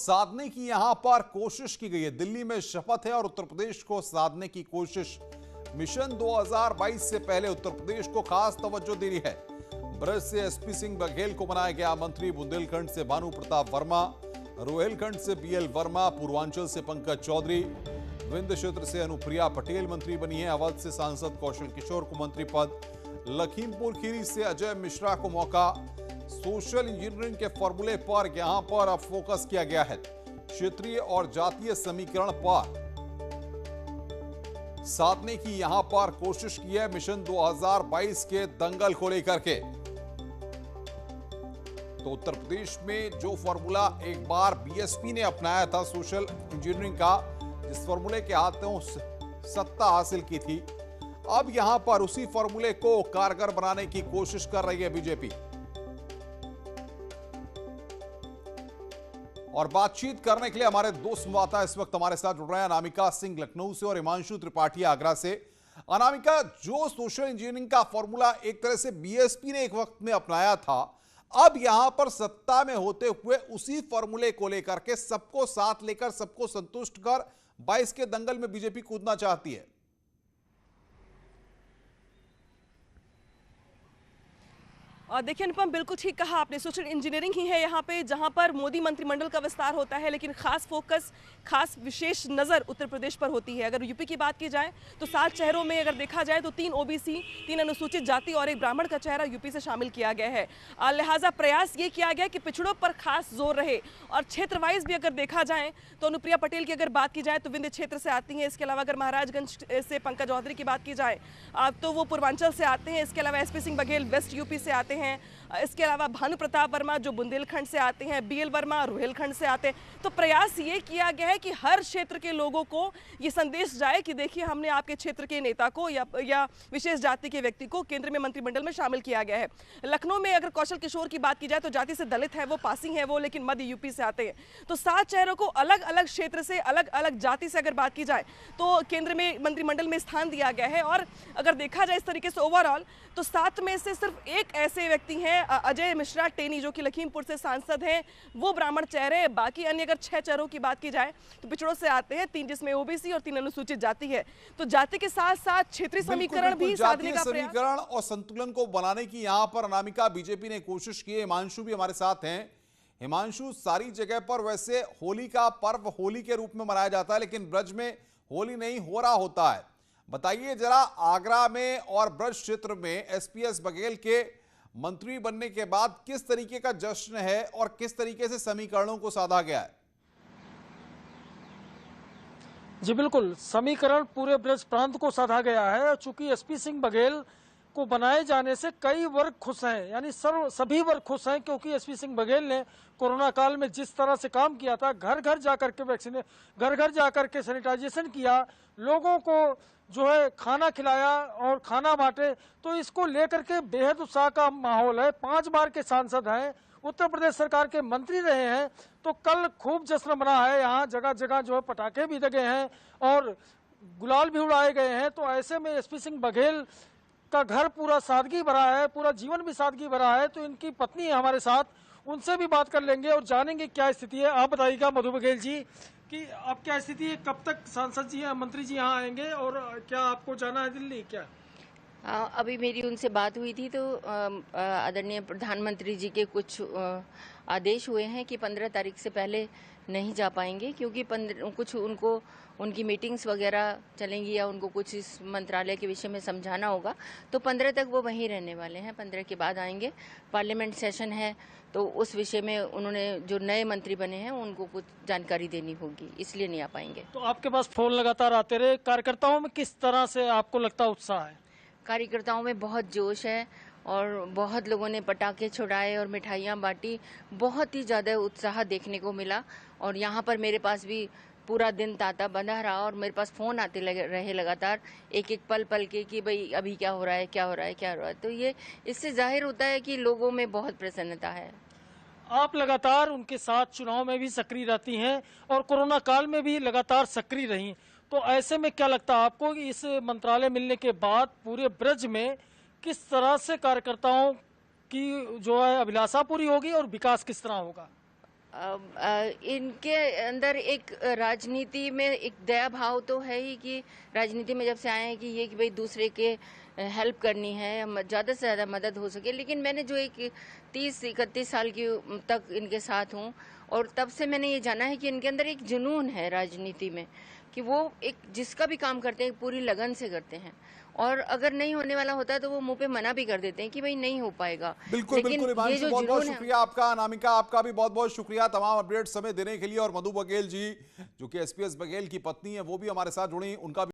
साधने की यहां पर कोशिश की गई है। दिल्ली में शपथ है और उत्तर प्रदेश को साधने की कोशिश। मिशन 2022 से पहले उत्तर प्रदेश को खास तवज्जो देनी है। ब्रज से एसपी सिंह बघेल को बनाया गया मंत्री। बुंदेलखंड से भानु प्रताप वर्मा, रोहिलखंड से बीएल वर्मा, पूर्वांचल से पंकज चौधरी, विंध्य क्षेत्र से अनुप्रिया पटेल मंत्री बनी है। अवध से सांसद कौशल किशोर को मंत्री पद, लखीमपुर खीरी से अजय मिश्रा को मौका। सोशल इंजीनियरिंग के फॉर्मूले पर यहां पर अब फोकस किया गया है। क्षेत्रीय और जातीय समीकरण पर साधने की यहां पर कोशिश की है मिशन 2022 के दंगल को लेकर के। तो उत्तर प्रदेश में जो फॉर्मूला एक बार बीएसपी ने अपनाया था सोशल इंजीनियरिंग का, जिस फॉर्मूले के हाथों सत्ता हासिल की थी, अब यहां पर उसी फॉर्मूले को कारगर बनाने की कोशिश कर रही है बीजेपी। और बातचीत करने के लिए हमारे दो संवाददाता इस वक्त हमारे साथ जुड़ रहे हैं। अनामिका सिंह लखनऊ से और हिमांशु त्रिपाठी आगरा से। अनामिका, जो सोशल इंजीनियरिंग का फॉर्मूला एक तरह से बीएसपी ने एक वक्त में अपनाया था, अब यहां पर सत्ता में होते हुए उसी फॉर्मूले को लेकर के सबको साथ लेकर सबको संतुष्ट कर 22 के दंगल में बीजेपी कूदना चाहती है। और देखिए अनुपम, बिल्कुल ठीक कहा आपने। सोशल इंजीनियरिंग ही है यहाँ पे, जहाँ पर मोदी मंत्रिमंडल का विस्तार होता है, लेकिन खास फोकस, खास विशेष नज़र उत्तर प्रदेश पर होती है। अगर यूपी की बात की जाए तो 7 चेहरों में अगर देखा जाए तो 3 ओबीसी, 3 अनुसूचित जाति और 1 ब्राह्मण का चेहरा यूपी से शामिल किया गया है। लिहाजा प्रयास ये किया गया कि पिछड़ों पर खास जोर रहे। और क्षेत्र वाइज भी अगर देखा जाए तो अनुप्रिया पटेल की अगर बात की जाए तो विंध्य क्षेत्र से आती हैं। इसके अलावा अगर महाराजगंज से पंकज चौधरी की बात की जाए तो वो पूर्वांचल से आते हैं। इसके अलावा SP Singh Baghel west UP से आते हैं। इसके अलावा भानु प्रताप वर्मा जो बुंदेलखंड से आते हैं, बीएल वर्मा रोहिलखंड से आते हैं। तो प्रयास ये किया गया है कि हर क्षेत्र के लोगों को ये संदेश जाए कि देखिए, हमने आपके क्षेत्र के नेता को या विशेष जाति के व्यक्ति को केंद्र में मंत्रिमंडल में शामिल किया गया है। लखनऊ में अगर कौशल किशोर की बात की जाए तो जाति से दलित है वो, पासी है वो, लेकिन मध्य यूपी से आते हैं। तो 7 चेहरों को अलग अलग क्षेत्र से, अलग अलग जाति से अगर बात की जाए तो केंद्र में मंत्रिमंडल में स्थान दिया गया है। और अगर देखा जाए इस तरीके से ओवरऑल तो 7 में से सिर्फ एक ऐसे व्यक्ति हैं, अजय मिश्रा टेनी, जो कि लखीमपुर से सांसद हैं, वो ब्राह्मण चेहरे। बाकी अन्य अगर 6 चेहरों की बात की जाए तो पिछड़ों से आते हैं, 3 जिसमें ओबीसी और 3 अनुसूचित जाति है। तो जाति के साथ साथ क्षेत्रीय समीकरण भी साधने का प्रयास, समीकरण और संतुलन को बनाने की यहां पर अनामिका बीजेपी ने कोशिश की है। हिमांशु भी हमारे साथ हैं। हिमांशु, सारी जगह पर वैसे होली का पर्व होली के रूप में मनाया जाता है, लेकिन ब्रज में होली नहीं हो रहा होता है। बताइए जरा, आगरा में और ब्रज क्षेत्र में एसपीएस बघेल के मंत्री बनने के बाद किस तरीके का जश्न है और किस तरीके से समीकरणों को साधा गया है? जी बिल्कुल, समीकरण पूरे ब्रज प्रांत को साधा गया है। चूंकि एसपी सिंह बघेल को बनाए जाने से कई वर्ग खुश हैं, यानी सभी वर्ग खुश हैं, क्योंकि एसपी सिंह बघेल ने कोरोना काल में जिस तरह से काम किया था, घर घर जाकर के वैक्सीन, घर घर जाकर के सैनिटाइजेशन किया, लोगों को जो है खाना खिलाया और खाना बांटे, तो इसको लेकर के बेहद उत्साह का माहौल है। 5 बार के सांसद हैं, उत्तर प्रदेश सरकार के मंत्री रहे हैं, तो कल खूब जश्न मना है। यहाँ जगह जगह जो है पटाखे भी लगे हैं और गुलाल भी उड़ाए गए हैं। तो ऐसे में एसपी सिंह बघेल का घर पूरा सादगी भरा है, पूरा जीवन भी सादगी भरा है। तो इनकी पत्नी है हमारे साथ, उनसे भी बात कर लेंगे और जानेंगे क्या स्थिति है। आप बताइएगा मधु बघेल जी कि अब क्या स्थिति है, कब तक सांसद जी मंत्री जी यहाँ आएंगे और क्या आपको जाना है दिल्ली क्या? अभी मेरी उनसे बात हुई थी तो आदरणीय प्रधानमंत्री जी के कुछ आदेश हुए हैं कि 15 तारीख से पहले नहीं जा पाएंगे, क्योंकि कुछ उनकी मीटिंग्स वगैरह चलेंगी या उनको कुछ इस मंत्रालय के विषय में समझाना होगा। तो 15 तक वो वहीं रहने वाले हैं, 15 के बाद आएंगे। पार्लियामेंट सेशन है तो उस विषय में उन्होंने जो नए मंत्री बने हैं उनको कुछ जानकारी देनी होगी, इसलिए नहीं आ पाएंगे। तो आपके पास फोन लगातार आते रहे, कार्यकर्ताओं में किस तरह से आपको लगता है उत्साह है? कार्यकर्ताओं में बहुत जोश है और बहुत लोगों ने पटाखे छुड़ाए और मिठाइयाँ बांटी। बहुत ही ज़्यादा उत्साह देखने को मिला। और यहाँ पर मेरे पास भी पूरा दिन तांता बंधा रहा और मेरे पास फ़ोन आते रहे लगातार, एक एक पल पल के, कि भाई अभी क्या हो रहा है, क्या हो रहा है, क्या हो रहा है। तो ये इससे जाहिर होता है कि लोगों में बहुत प्रसन्नता है। आप लगातार उनके साथ चुनाव में भी सक्रिय रहती हैं और कोरोना काल में भी लगातार सक्रिय रही, तो ऐसे में क्या लगता है आपको कि इस मंत्रालय मिलने के बाद पूरे ब्रज में किस तरह से कार्यकर्ताओं की जो है अभिलाषा पूरी होगी और विकास किस तरह होगा? इनके अंदर एक राजनीति में एक दया भाव तो है ही कि राजनीति में जब से आए हैं कि ये कि भाई दूसरे के हेल्प करनी है, ज़्यादा से ज़्यादा मदद हो सके। लेकिन मैंने जो एक 30-31 साल की तक इनके साथ हूँ और तब से मैंने ये जाना है कि इनके अंदर एक जुनून है राजनीति में, कि वो एक जिसका भी काम करते हैं पूरी लगन से करते हैं, और अगर नहीं होने वाला होता है तो वो मुंह पे मना भी कर देते हैं कि भाई नहीं हो पाएगा। बिल्कुल लेकिन बिल्कुल ये हिमांशु, जो बहुत बहुत जुनून है, शुक्रिया आपका। अनामिका, आपका भी बहुत बहुत शुक्रिया तमाम अपडेट समय देने के लिए। और मधु बघेल जी जो कि एसपीएस बघेल की पत्नी है वो भी हमारे साथ जुड़ी, उनका